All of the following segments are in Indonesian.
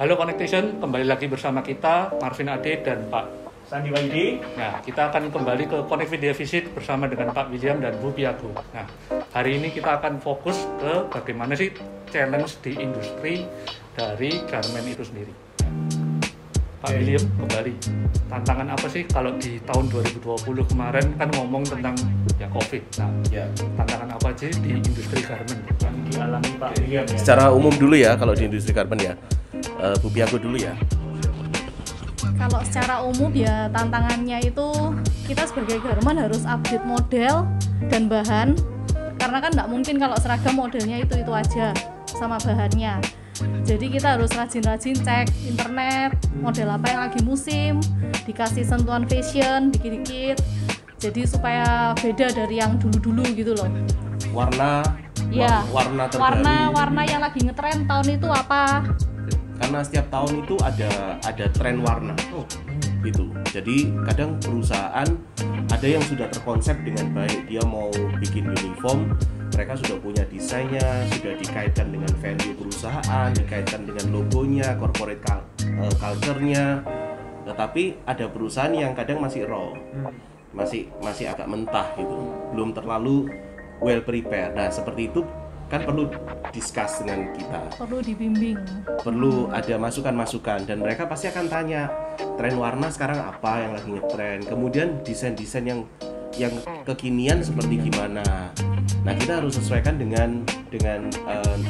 Halo Connectation, kembali lagi bersama kita, Marvin Ade dan Pak Sandi Wahyudi. Nah, kita akan kembali ke Connect Media Visit bersama dengan Pak William dan Bu Piago. Nah, hari ini kita akan fokus ke bagaimana sih challenge di industri dari garment itu sendiri. Pak William, kembali. Tantangan apa sih kalau di tahun 2020 kemarin kan ngomong tentang ya COVID. Nah, tantangan apa sih di industri garment Yang dialami Pak William ya? Secara umum dulu ya kalau di industri garment ya. Bu Piago dulu ya. Kalau secara umum ya tantangannya itu kita sebagai garment harus update model dan bahan, karena kan nggak mungkin kalau seragam modelnya itu aja sama bahannya. Jadi kita harus rajin-rajin cek internet model apa yang lagi musim, dikasih sentuhan fashion dikit-dikit, jadi supaya beda dari yang dulu-dulu gitu loh. Warna terbaru. Warna yang lagi ngetren tahun itu apa? Karena setiap tahun itu ada tren warna gitu. Jadi kadang perusahaan ada yang sudah terkonsep dengan baik, dia mau bikin uniform, mereka sudah punya desainnya, sudah dikaitkan dengan value perusahaan, dikaitkan dengan logonya, corporate culture-nya. Tetapi ada perusahaan yang kadang masih raw, masih agak mentah gitu, belum terlalu well prepared. Nah seperti itu kan perlu discuss dengan kita, Perlu dibimbing. perlu ada masukan-masukan, dan mereka pasti akan tanya tren warna sekarang apa yang lagi ngetren, kemudian desain-desain yang kekinian seperti gimana. Nah kita harus sesuaikan dengan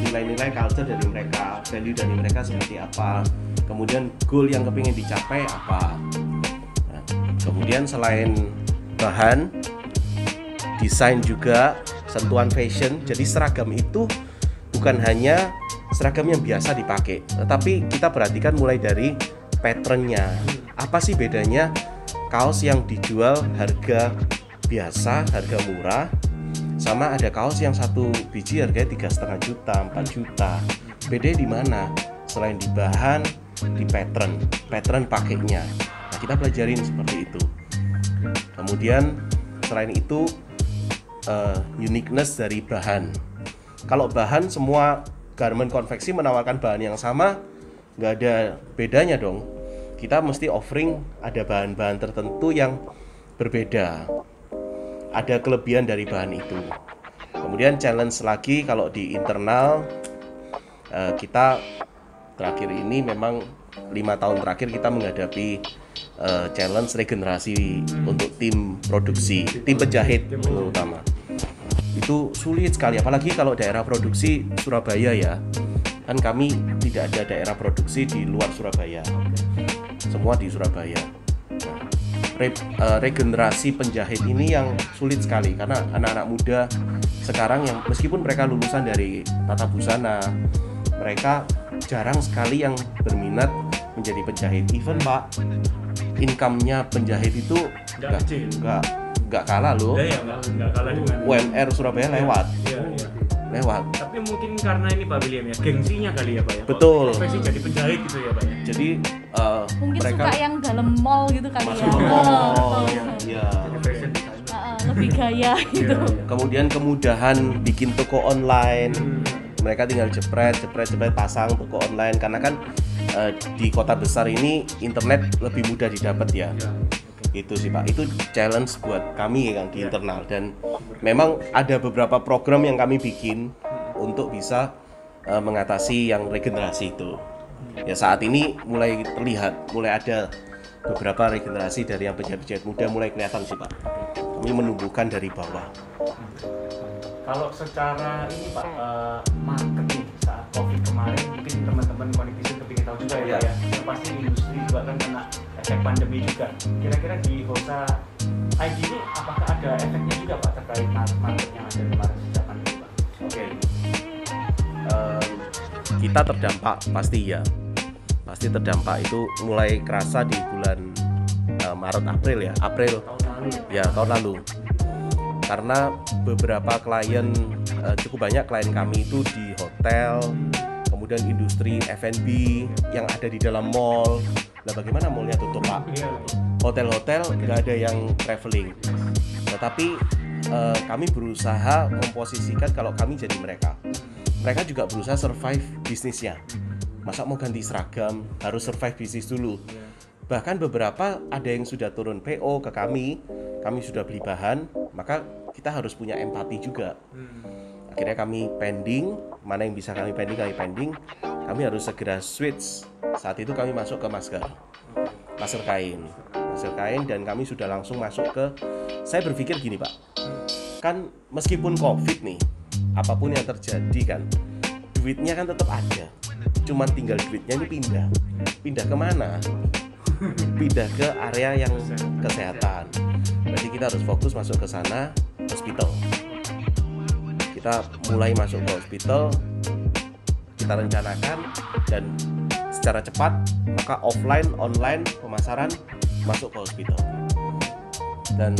nilai-nilai culture dari mereka, value dari mereka seperti apa, kemudian goal yang kepingin dicapai apa. Nah, kemudian selain bahan, desain juga, sentuhan fashion. Jadi seragam itu bukan hanya seragam yang biasa dipakai, tetapi kita perhatikan mulai dari patternnya. Apa sih bedanya kaos yang dijual harga biasa, harga murah, sama ada kaos yang satu biji harganya 3,5 juta, 4 juta. Bedanya di mana? Selain di bahan, di pattern pakainya. Nah, kita pelajarin seperti itu. Kemudian selain itu uniqueness dari bahan. Kalau bahan, semua garment konveksi menawarkan bahan yang sama, nggak ada bedanya dong. Kita mesti offering ada bahan-bahan tertentu yang berbeda, ada kelebihan dari bahan itu. Kemudian challenge lagi kalau di internal, kita terakhir ini memang 5 tahun terakhir kita menghadapi challenge regenerasi untuk tim produksi, tim penjahit terutama. Itu sulit sekali, apalagi kalau daerah produksi Surabaya ya. Kan kami tidak ada daerah produksi di luar Surabaya, semua di Surabaya. Regenerasi penjahit ini yang sulit sekali, karena anak-anak muda sekarang yang meskipun mereka lulusan dari tata busana, mereka jarang sekali yang berminat menjadi penjahit. Even Pak, income-nya penjahit itu nggak kalah loh. Nggak kalah dengan UMR Surabaya lewat. Lewat. Tapi mungkin karena ini Pak William ya, gengsinya kali ya Pak ya. Betul. Profesi jadi penjahit gitu ya Pak ya. Jadi Mungkin mereka suka yang dalam mall gitu kali masuk ya. ke mall, ya. Lebih gaya gitu. Kemudian kemudahan bikin toko online. Mereka tinggal jepret pasang toko online, karena kan di kota besar ini internet lebih mudah didapat ya. Itu sih Pak, itu challenge buat kami yang di internal, dan memang ada beberapa program yang kami bikin untuk bisa mengatasi yang regenerasi itu. Ya saat ini mulai terlihat, mulai ada beberapa regenerasi dari yang penjahit-penjahit muda mulai kelihatan sih Pak. Kami menumbuhkan dari bawah. Kalau secara ini Pak, marketing saat COVID kemarin, mungkin teman-teman Connectivity kepingin tahu juga ya Pak ya. Yang pasti industri juga kan kena efek pandemi juga. Kira-kira di Hosa ID ini apakah ada efeknya juga Pak terkait market yang ada kemarin sejak pandemi Pak? Oke. Kita terdampak pasti ya. Pasti terdampak, itu mulai kerasa di bulan Maret April ya. Tahun lalu. Karena beberapa klien, cukup banyak klien kami itu di hotel, kemudian industri F&B yang ada di dalam mall. Nah bagaimana mallnya tutup Pak? Hotel-hotel nggak ada yang traveling. Tetapi kami berusaha memposisikan kalau kami jadi mereka juga berusaha survive bisnisnya. Masa mau ganti seragam, harus survive bisnis dulu. Bahkan beberapa ada yang sudah turun PO ke kami sudah beli bahan, maka kita harus punya empati juga. Akhirnya kami pending, mana yang bisa kami pending, kami harus segera switch. Saat itu kami masuk ke masker kain, dan kami sudah langsung masuk ke, saya berpikir gini Pak, kan meskipun COVID nih, apapun yang terjadi kan, duitnya kan tetap ada, cuman tinggal duitnya ini pindah kemana? Pindah ke area yang kesehatan. Berarti kita harus fokus masuk ke sana, hospital. Kita mulai masuk ke hospital, kita rencanakan, dan secara cepat maka offline, online pemasaran masuk ke hospital. Dan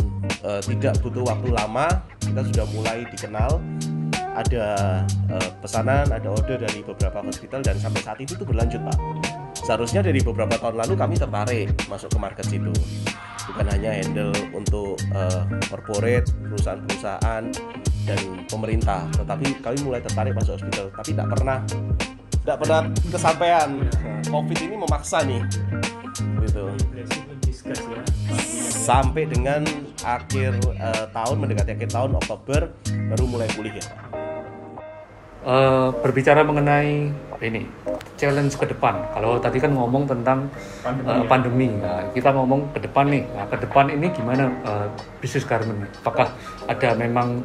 tidak butuh waktu lama, kita sudah mulai dikenal. Ada pesanan, ada order dari beberapa hospital, dan sampai saat itu berlanjut Pak. Seharusnya dari beberapa tahun lalu kami tertarik masuk ke market situ, bukan hanya handle untuk corporate, perusahaan-perusahaan dan pemerintah, tetapi kami mulai tertarik masuk hospital, tapi tidak pernah kesampaian. COVID ini memaksa nih, gitu. Sampai dengan akhir tahun, mendekati akhir tahun, Oktober baru mulai pulih ya. Berbicara mengenai ini challenge ke depan. Kalau tadi kan ngomong tentang pandemi. Nah, kita ngomong ke depan nih. Nah, ke depan ini gimana bisnis garment? Apakah ada memang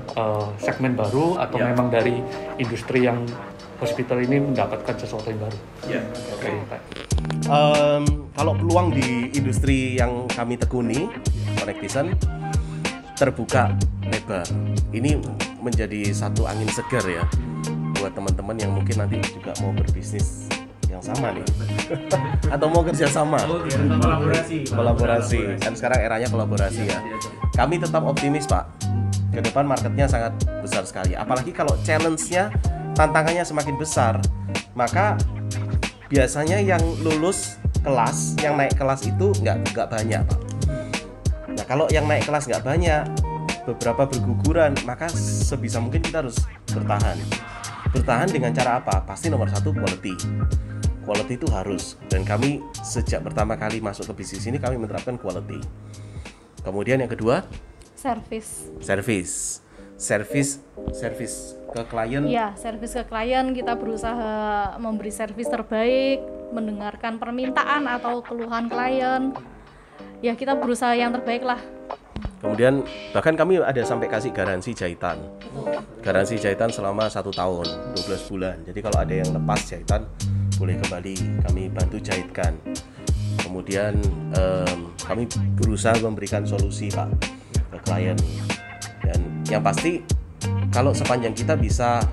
segmen baru atau memang dari industri yang hospital ini mendapatkan sesuatu yang baru? Ya. Oke. Kalau peluang di industri yang kami tekuni, Connectizen, terbuka lebar. Ini menjadi satu angin segar ya buat teman-teman yang mungkin nanti juga mau berbisnis yang sama nih atau mau kerja sama, kolaborasi. Kan sekarang eranya kolaborasi ya. Kami tetap optimis Pak, ke depan marketnya sangat besar sekali, apalagi kalau challenge-nya, tantangannya semakin besar, maka biasanya yang lulus kelas, yang naik kelas itu nggak banyak Pak. Nah kalau yang naik kelas nggak banyak, beberapa berguguran, maka sebisa mungkin kita harus bertahan dengan cara apa? Pasti nomor satu quality itu harus, dan kami sejak pertama kali masuk ke bisnis ini kami menerapkan quality. Kemudian yang kedua, service ke klien. Ya, service ke klien, kita berusaha memberi service terbaik, mendengarkan permintaan atau keluhan klien. Ya, kita berusaha yang terbaik lah. Kemudian bahkan kami ada sampai kasih garansi jahitan selama 1 tahun 12 bulan. Jadi kalau ada yang lepas jahitan boleh kembali, kami bantu jahitkan. Kemudian kami berusaha memberikan solusi Pak ke klien. Dan yang pasti kalau sepanjang kita bisa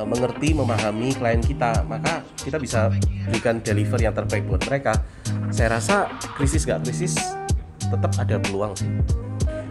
mengerti, memahami klien kita, maka kita bisa berikan deliver yang terbaik buat mereka. Saya rasa krisis gak krisis tetap ada peluang sih.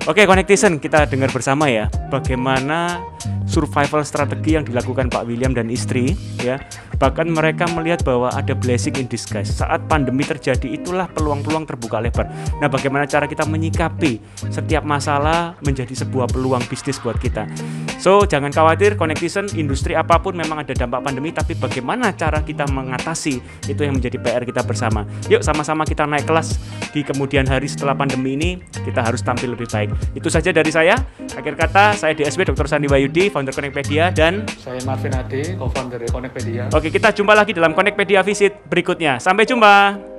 Oke, Connectizen, kita dengar bersama ya bagaimana survival strategi yang dilakukan Pak William dan istri ya. Bahkan mereka melihat bahwa ada blessing in disguise. Saat pandemi terjadi, itulah peluang-peluang terbuka lebar. Nah, bagaimana cara kita menyikapi setiap masalah menjadi sebuah peluang bisnis buat kita. So, jangan khawatir Connectizen, industri apapun memang ada dampak pandemi, tapi bagaimana cara kita mengatasi, itu yang menjadi PR kita bersama. Yuk sama-sama kita naik kelas di kemudian hari setelah pandemi ini, kita harus tampil lebih baik. Itu saja dari saya. Akhir kata, saya DSW Dr. Sandi Wahyudi, founder Connectpedia, dan saya Marvin Ade, co-founder dari Connectpedia. Oke, kita jumpa lagi dalam Connectpedia Visit berikutnya. Sampai jumpa.